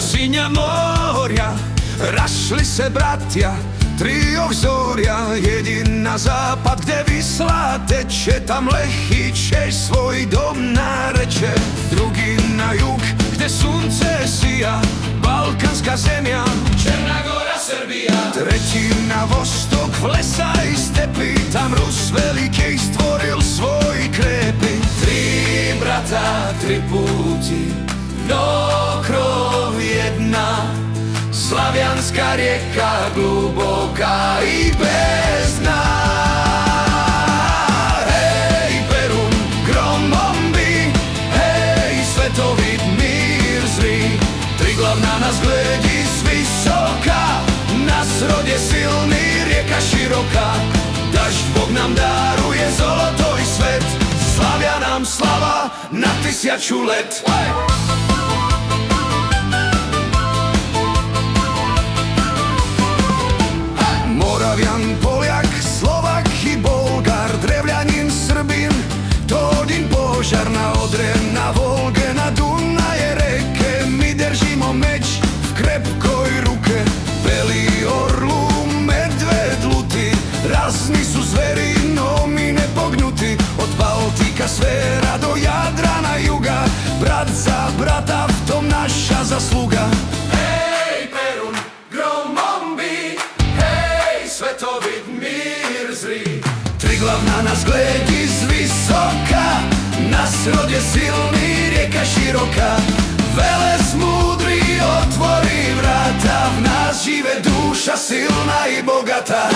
do sinja morja rašli se bratia trioch zoria. Jedin na západ, kde Wisla teče, tam lehý Češ svoj dom nareče. Druhý na jug, kde slunce sija, balkánska zemia, Černá Gora, Srbija. Tretí na vostok, v lesa i stepy, tam Rus veliký stvoril svoj krepy. Tri brata, tri púti, no krov jedna, slavianská rieka, hlboká i bez dna. Hej, Perun, gromom by, hej, svetový mír zlý. Triglav na nás hledí zvysoka, na srode silný, rieka široká. Dažď Boh nám daruje, zoloto i svet, slavia nám slava na 1000 let. Moravian, Poliak, Slovak i Bolgár, drevľanin, Srbin, Todin, požar na Odre, na Volge, na Dunaje reke. My držimo meč v krepkoj ruke, belý orlu, medved lutý, razni su zveri, no my nepognutí. Od Baltika sféra do Jadra na juga, brat za brata, v tom naša zasluga. Hej, Perun, gromom by, svetový mír zlý. Triglav na nás hledí zvysoka, na srode silný, rieka široká. Veles múdry otvorí vráta, v nás žive duša silná i bogatá.